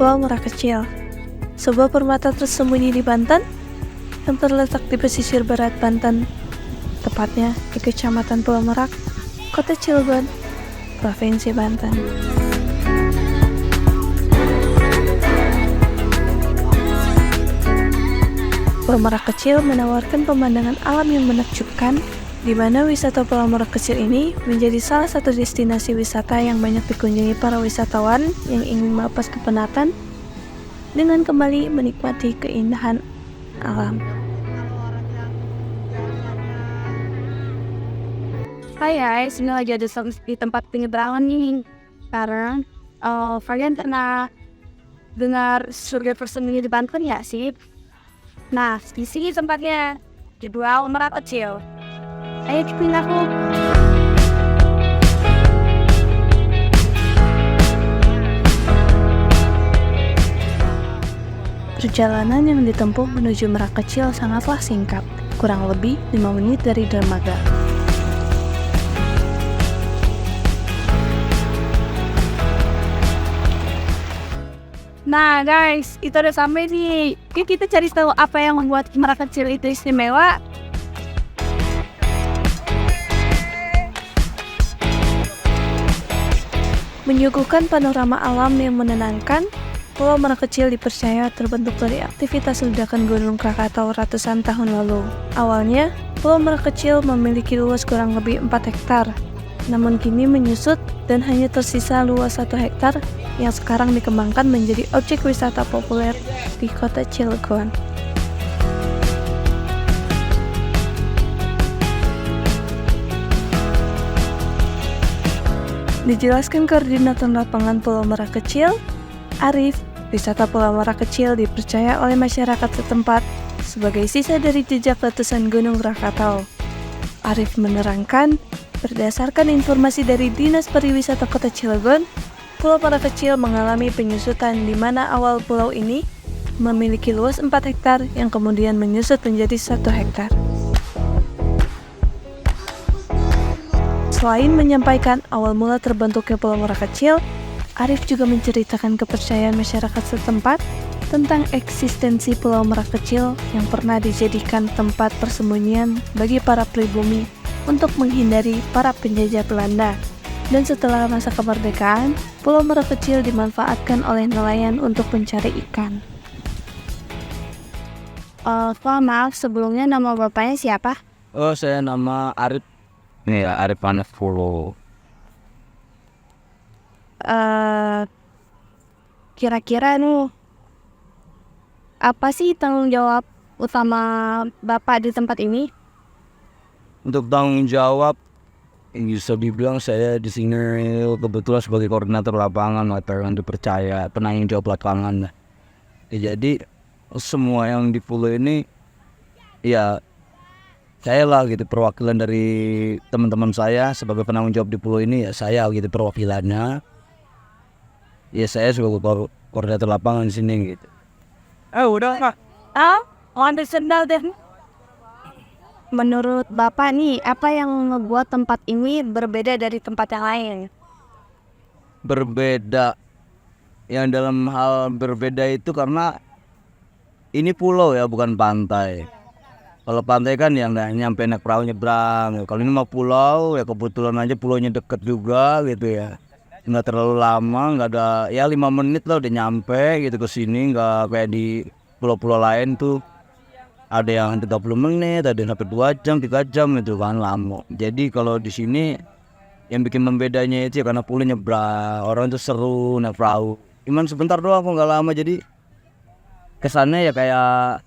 Pulau Merak Kecil, sebuah permata tersembunyi di Banten yang terletak di pesisir barat Banten, tepatnya di Kecamatan Pulau Merak, Kota Cilegon, Provinsi Banten. Pulau Merak Kecil menawarkan pemandangan alam yang menakjubkan, di mana wisata Pulau Merak Kecil ini menjadi salah satu destinasi wisata yang banyak dikunjungi para wisatawan yang ingin melepas kepenatan dengan kembali menikmati keindahan alam. Hai guys, ini lagi ada di tempat penyeberangan nih. Sekarang, kalian pernah dengar surga tersembunyi di Banten ya sih? Nah, di sini tempatnya di Pulau Merak Kecil. Ayo ikutin aku. Perjalanan yang ditempuh menuju Merak Kecil sangatlah singkat, kurang lebih 5 menit dari dermaga. Nah guys, itu udah sampai nih. Yuk kita cari tahu apa yang membuat Merak Kecil itu istimewa. Menyuguhkan panorama alam yang menenangkan, Pulau Merak Kecil dipercaya terbentuk dari aktivitas ledakan Gunung Krakatau ratusan tahun lalu. Awalnya, Pulau Merak Kecil memiliki luas kurang lebih 4 hektar, namun kini menyusut dan hanya tersisa luas 1 hektar yang sekarang dikembangkan menjadi objek wisata populer di Kota Cilegon. Dijelaskan koordinator lapangan Pulau Merak Kecil, Arif, wisata Pulau Merak Kecil dipercaya oleh masyarakat setempat sebagai sisa dari jejak letusan Gunung Krakatau. Arif menerangkan, berdasarkan informasi dari Dinas Pariwisata Kota Cilegon, Pulau Merak Kecil mengalami penyusutan di mana awal pulau ini memiliki luas 4 hektar yang kemudian menyusut menjadi 1 hektar. Selain menyampaikan awal mula terbentuknya Pulau Merak Kecil, Arif juga menceritakan kepercayaan masyarakat setempat tentang eksistensi Pulau Merak Kecil yang pernah dijadikan tempat persembunyian bagi para pribumi untuk menghindari para penjajah Belanda. Dan setelah masa kemerdekaan, Pulau Merak Kecil dimanfaatkan oleh nelayan untuk mencari ikan. Maaf, sebelumnya nama bapaknya siapa? Oh, saya nama Arif. Ini ya, Arif Anafuro. Kira-kira nih, apa sih tanggung jawab utama Bapak di tempat ini? Untuk tanggung jawab, bisa dibilang saya di sini kebetulan sebagai koordinator lapangan atau yang dipercaya penanggung jawab lapangan. Ya, jadi semua yang di pulau ini, ya saya lah gitu perwakilan dari teman-teman saya sebagai penanggung jawab di pulau ini, ya saya gitu perwakilannya. Ya saya sebagai koordinator lapangan di sini gitu. Udah Pak. Lantai sendal deh. Menurut Bapak nih, apa yang membuat tempat ini berbeda dari tempat yang lain? Berbeda, yang dalam hal berbeda itu karena ini pulau ya, bukan pantai. Kalau pantai kan yang nggak nyampe naik perahu nyebrang. Kalau ini mah pulau, ya kebetulan aja pulaunya deket juga gitu ya. Nggak terlalu lama, nggak ada, ya 5 menit lah udah nyampe gitu ke sini. Nggak kayak di pulau-pulau lain tuh ada yang 30 menit, ada yang sampai 2 jam, 3 jam itu kan lama. Jadi kalau di sini yang bikin membedanya itu ya karena pulau nyebrang, orang tuh seru naik perahu. Cuman sebentar doang kok, nggak lama, jadi kesannya ya kayak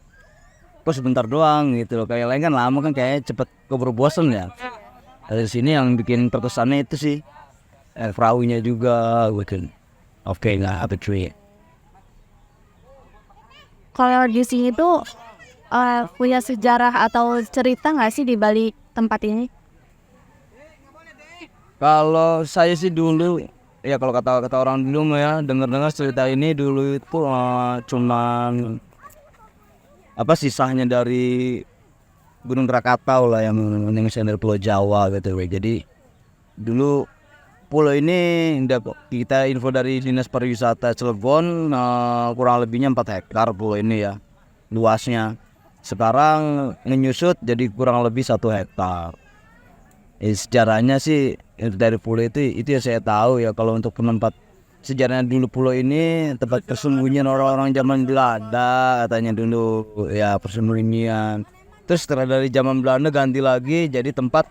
kok sebentar doang gitu loh. Kayak lain kan lama kan kayak cepet keburu bosen ya. Dari sini yang bikin terkesannya itu sih perahunya juga gitu. Oke, nggak apa cuy. Kalau di sini tuh punya sejarah atau cerita nggak sih di balik tempat ini? Kalau saya sih dulu ya, kalau kata orang dulu ya, dengar cerita ini dulu itu cuman apa sisanya dari Gunung Krakatau lah yang dari Pulau Jawa gitu. Jadi dulu pulau ini kita info dari Dinas Pariwisata Cilegon, kurang lebihnya 4 hektar pulau ini ya luasnya. Sekarang menyusut jadi kurang lebih 1 hektar. Sejarahnya sih dari pulau itu yang saya tahu ya. Kalau untuk tempat sejarahnya dulu, pulau ini tempat persembunyian orang-orang zaman Belanda katanya dulu ya, persembunyian. Terus setelah dari zaman Belanda ganti lagi jadi tempat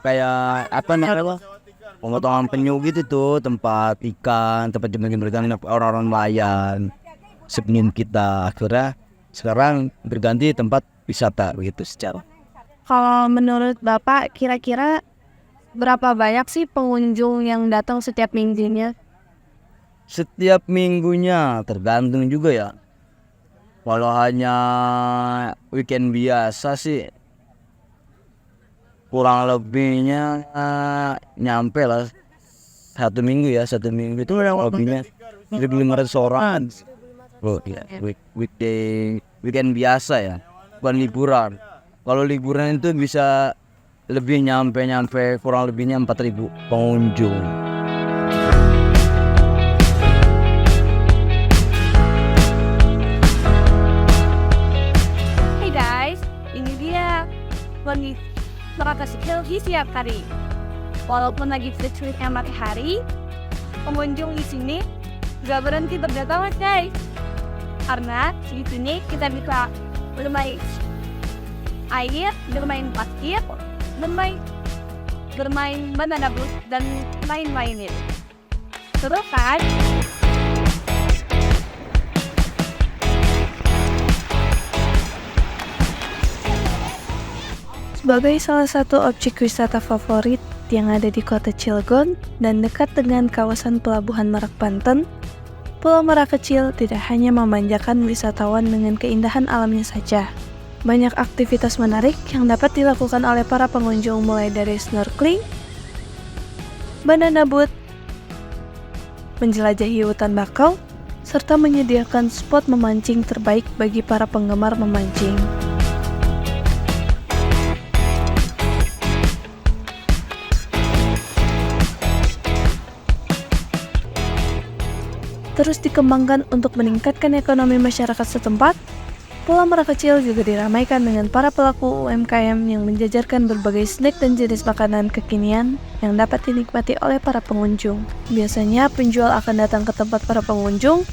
kayak apa namanya, pemotongan penyu gitu tuh, tempat ikan, tempat jembatan orang-orang nelayan sebelum kita akhirnya sekarang berganti tempat wisata begitu secara. Kalau menurut Bapak, kira-kira berapa banyak sih pengunjung yang datang setiap minggunya? Setiap minggunya tergantung juga ya. Kalau hanya weekend biasa sih kurang lebihnya nyampe lah 1 minggu ya, 1 minggu itu lebihnya 1.500 orang. Oh ya, weekend biasa ya, bukan liburan. Kalau liburan itu bisa lebih nyampe kurang lebihnya 4.000 pengunjung. Hey guys, ini dia kondisi Merak Kecil di siang hari. Walaupun lagi terik-teriknya matahari, pengunjung di sini gak berhenti berdatangan guys. Karena di sini kita bisa bermain air, bermain pasir, bermain banana boat dan lain-lainnya. Seru kan? Sebagai salah satu objek wisata favorit yang ada di kota Cilegon dan dekat dengan kawasan pelabuhan Merak Banten, Pulau Merak Kecil tidak hanya memanjakan wisatawan dengan keindahan alamnya saja. Banyak aktivitas menarik yang dapat dilakukan oleh para pengunjung, mulai dari snorkeling, banana boat, menjelajahi hutan bakau, serta menyediakan spot memancing terbaik bagi para penggemar memancing. Terus dikembangkan untuk meningkatkan ekonomi masyarakat setempat, Pulau Merak Kecil juga diramaikan dengan para pelaku UMKM yang menjajarkan berbagai snack dan jenis makanan kekinian yang dapat dinikmati oleh para pengunjung. Biasanya penjual akan datang ke tempat para pengunjung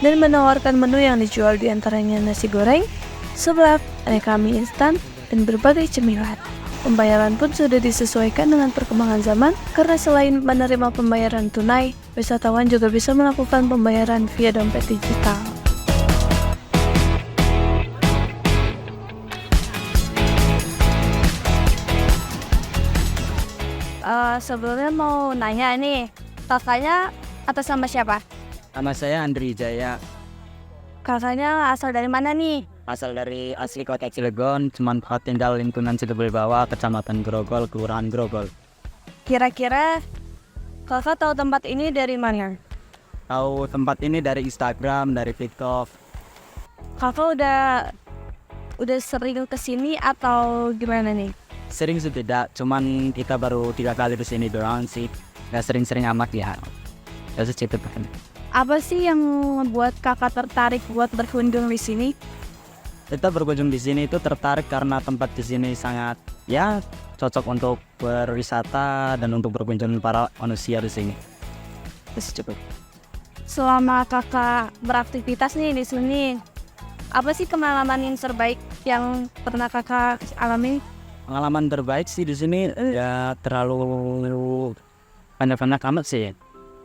dan menawarkan menu yang dijual diantaranya nasi goreng, seblak, aneka mie instan, dan berbagai cemilan. Pembayaran pun sudah disesuaikan dengan perkembangan zaman, karena selain menerima pembayaran tunai, wisatawan juga bisa melakukan pembayaran via dompet digital. Sebelumnya mau nanya nih, kakaknya atas nama siapa? Nama saya Andri Jaya, Kakaknya asal dari mana nih? asal dari asli kota Cilegon, cuman tinggal lingkungan Cilegon Bawah, Kecamatan Grogol, Kelurahan Grogol. Kira-kira kakak tahu tempat ini dari mana? Tahu tempat ini dari Instagram, dari TikTok. Kakak udah sering kesini atau gimana nih? Sering sih tidak, cuman kita baru 3 kali kesini doang sih. Gak sering-sering amat ya. Terus cerita Apa sih yang membuat kakak tertarik buat berkunjung di sini? kita berkunjung di sini itu tertarik karena tempat di sini sangat ya cocok untuk berwisata dan untuk berkunjung para manusia di sini. Terus cukup. Selama kakak beraktivitas nih di sini, apa sih pengalaman yang terbaik yang pernah kakak alami? Pengalaman terbaik sih di sini ya terlalu banyak-banyak amat sih.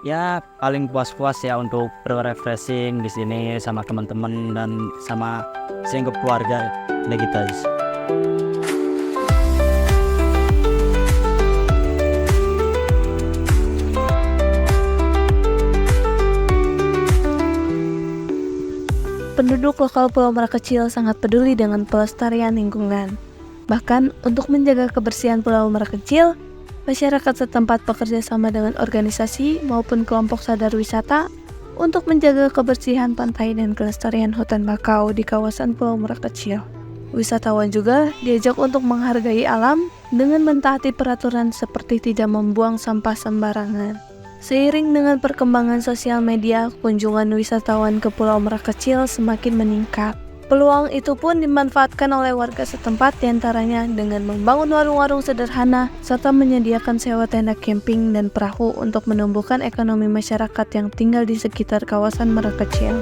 Ya paling puas-puas ya untuk refreshing di sini sama teman-teman dan sama singgah keluarga kita. Penduduk lokal Pulau Merak Kecil sangat peduli dengan pelestarian lingkungan. Bahkan untuk menjaga kebersihan Pulau Merak Kecil, masyarakat setempat bekerja sama dengan organisasi maupun kelompok sadar wisata untuk menjaga kebersihan pantai dan kelestarian hutan bakau di kawasan Pulau Merak Kecil. Wisatawan juga diajak untuk menghargai alam dengan mentaati peraturan seperti tidak membuang sampah sembarangan. Seiring dengan perkembangan sosial media, kunjungan wisatawan ke Pulau Merak Kecil semakin meningkat. Peluang itu pun dimanfaatkan oleh warga setempat, diantaranya dengan membangun warung-warung sederhana serta menyediakan sewa tenda camping dan perahu untuk menumbuhkan ekonomi masyarakat yang tinggal di sekitar kawasan Merak Kecil.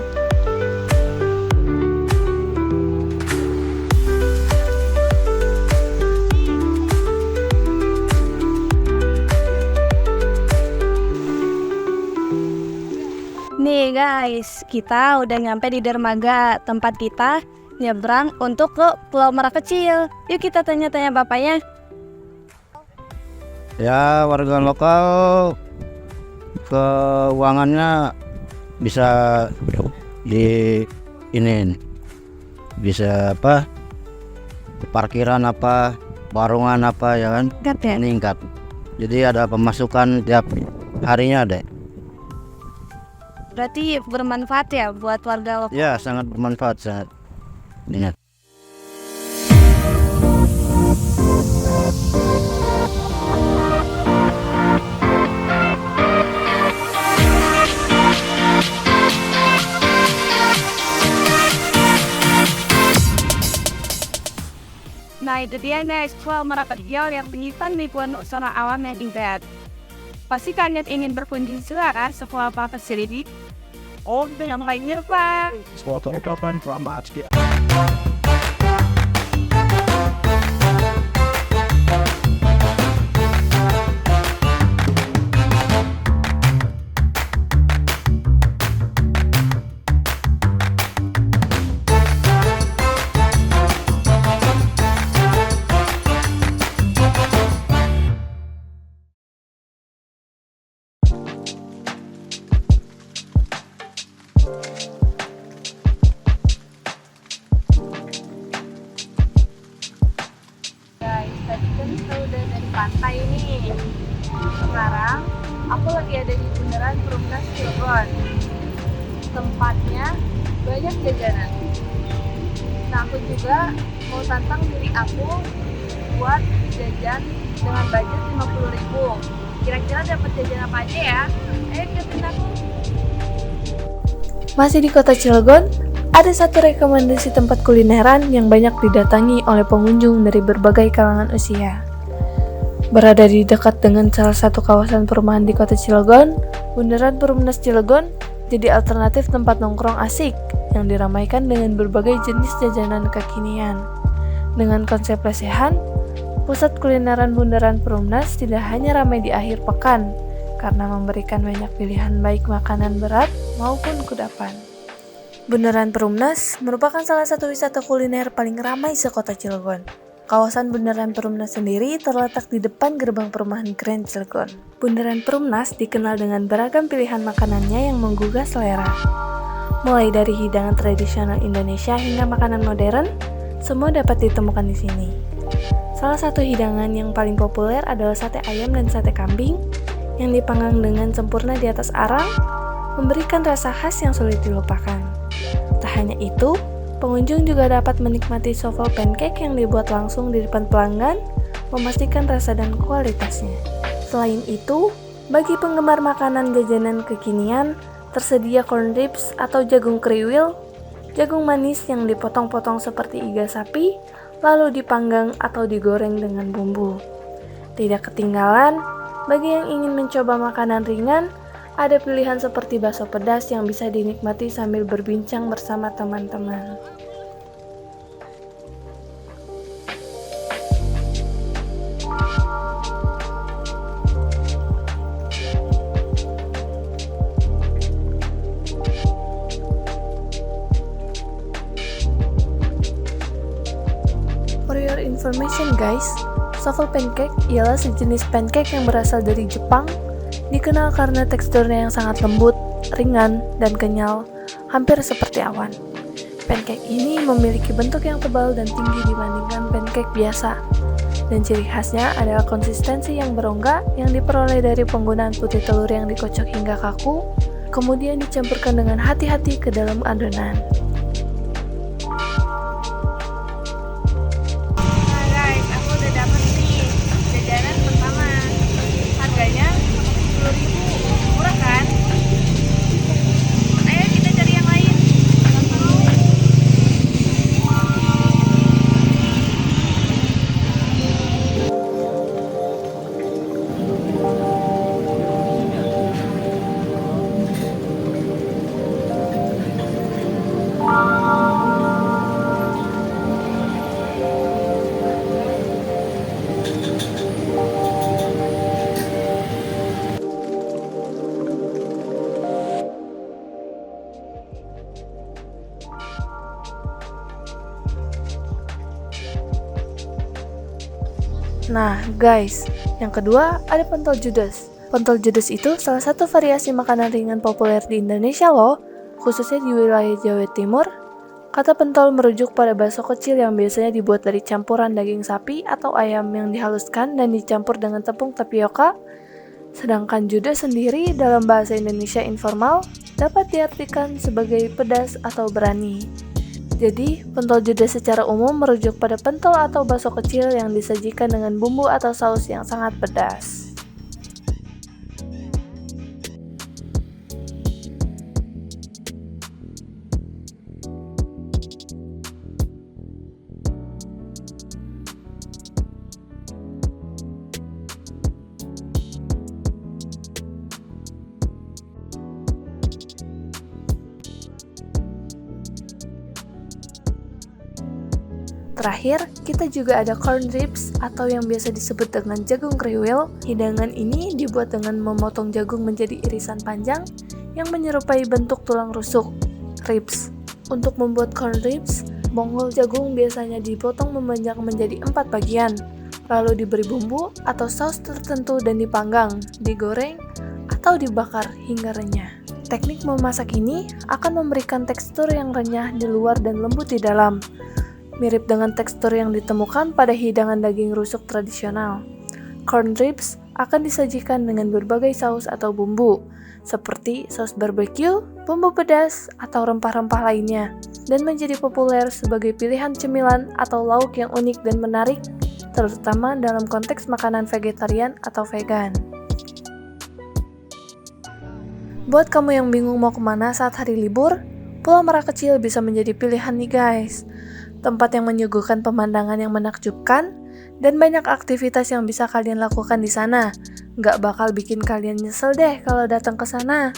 Nih guys, kita udah nyampe di dermaga tempat kita nyebrang untuk ke Pulau Merak Kecil. Yuk kita tanya-tanya bapaknya. Ya, warga lokal keuangannya bisa di ini bisa apa? Parkiran apa, warungan apa ya kan? Meningkat. Jadi ada pemasukan tiap harinya ada. Berarti bermanfaat ya buat warga lokal. Ya, sangat bermanfaat, sangat. Ingat. Nah itu dia guys, Pulau Merak Kecil yang menyimpan ribuan pesona alam yang indah. Pasti kalian ingin berkunjung juga sekolah apa facility? Oh, yang lainnya Pak. Guys, tadi kan kita udah dari pantai nih. Sekarang aku lagi ada di Bundaran Perumnas Cilegon. Tempatnya banyak jajanan. Nah aku juga mau tantang diri aku buat jajan dengan budget 50.000. Kira-kira dapat jajan apa aja ya? Ayo ikutin aku. Masih di kota Cilegon, ada satu rekomendasi tempat kulineran yang banyak didatangi oleh pengunjung dari berbagai kalangan usia. Berada di dekat dengan salah satu kawasan perumahan di kota Cilegon, Bundaran Perumnas Cilegon jadi alternatif tempat nongkrong asik yang diramaikan dengan berbagai jenis jajanan kekinian. Dengan konsep lesehan, pusat kulineran Bundaran Perumnas tidak hanya ramai di akhir pekan, karena memberikan banyak pilihan baik makanan berat maupun kudapan. Bundaran Perumnas merupakan salah satu wisata kuliner paling ramai sekota Cilegon. Kawasan Bundaran Perumnas sendiri terletak di depan gerbang perumahan Grand Cilegon. Bundaran Perumnas dikenal dengan beragam pilihan makanannya yang menggugah selera. Mulai dari hidangan tradisional Indonesia hingga makanan modern, semua dapat ditemukan di sini. Salah satu hidangan yang paling populer adalah sate ayam dan sate kambing yang dipanggang dengan sempurna di atas arang, memberikan rasa khas yang sulit dilupakan. Tak hanya itu, pengunjung juga dapat menikmati waffle pancake yang dibuat langsung di depan pelanggan, memastikan rasa dan kualitasnya. Selain itu, bagi penggemar makanan jajanan kekinian, tersedia corn ribs atau jagung kriwil, jagung manis yang dipotong-potong seperti iga sapi, lalu dipanggang atau digoreng dengan bumbu. Tidak ketinggalan, bagi yang ingin mencoba makanan ringan, ada pilihan seperti bakso pedas yang bisa dinikmati sambil berbincang bersama teman-teman. For your information guys, waffle pancake ialah sejenis pancake yang berasal dari Jepang. Dikenal karena teksturnya yang sangat lembut, ringan, dan kenyal, hampir seperti awan. Pancake ini memiliki bentuk yang tebal dan tinggi dibandingkan pancake biasa. Dan ciri khasnya adalah konsistensi yang berongga yang diperoleh dari penggunaan putih telur yang dikocok hingga kaku, kemudian dicampurkan dengan hati-hati ke dalam adonan. Nah, guys, yang kedua ada pentol judes. Pentol judes itu salah satu variasi makanan ringan populer di Indonesia loh, khususnya di wilayah Jawa Timur. Kata pentol merujuk pada bakso kecil yang biasanya dibuat dari campuran daging sapi atau ayam yang dihaluskan dan dicampur dengan tepung tapioka. Sedangkan judes sendiri dalam bahasa Indonesia informal dapat diartikan sebagai pedas atau berani. Jadi, pentol judes secara umum merujuk pada pentol atau bakso kecil yang disajikan dengan bumbu atau saus yang sangat pedas. Terakhir, kita juga ada corn ribs atau yang biasa disebut dengan jagung kriwil. Hidangan ini dibuat dengan memotong jagung menjadi irisan panjang yang menyerupai bentuk tulang rusuk, ribs. Untuk membuat corn ribs, bonggol jagung biasanya dipotong memanjang menjadi 4 bagian, lalu diberi bumbu atau saus tertentu dan dipanggang, digoreng, atau dibakar hingga renyah. Teknik memasak ini akan memberikan tekstur yang renyah di luar dan lembut di dalam, mirip dengan tekstur yang ditemukan pada hidangan daging rusuk tradisional. Corn ribs akan disajikan dengan berbagai saus atau bumbu, seperti saus barbecue, bumbu pedas, atau rempah-rempah lainnya, dan menjadi populer sebagai pilihan cemilan atau lauk yang unik dan menarik, terutama dalam konteks makanan vegetarian atau vegan. Buat kamu yang bingung mau kemana saat hari libur, Pulau Merak Kecil bisa menjadi pilihan nih guys. Tempat yang menyuguhkan pemandangan yang menakjubkan dan banyak aktivitas yang bisa kalian lakukan di sana. Nggak bakal bikin kalian nyesel deh kalau datang ke sana.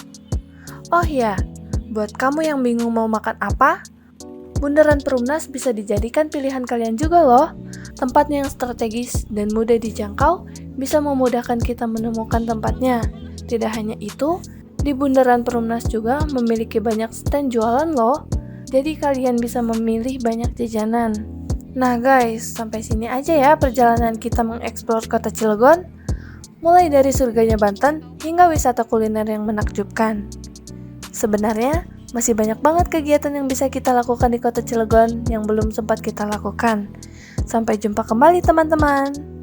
Oh iya, buat kamu yang bingung mau makan apa, Bundaran Perumnas bisa dijadikan pilihan kalian juga loh. Tempatnya yang strategis dan mudah dijangkau bisa memudahkan kita menemukan tempatnya. Tidak hanya itu, di Bundaran Perumnas juga memiliki banyak stand jualan loh. Jadi kalian bisa memilih banyak jajanan. Nah guys, sampai sini aja ya perjalanan kita mengeksplor kota Cilegon. Mulai dari surganya Banten hingga wisata kuliner yang menakjubkan. Sebenarnya, masih banyak banget kegiatan yang bisa kita lakukan di kota Cilegon yang belum sempat kita lakukan. Sampai jumpa kembali teman-teman.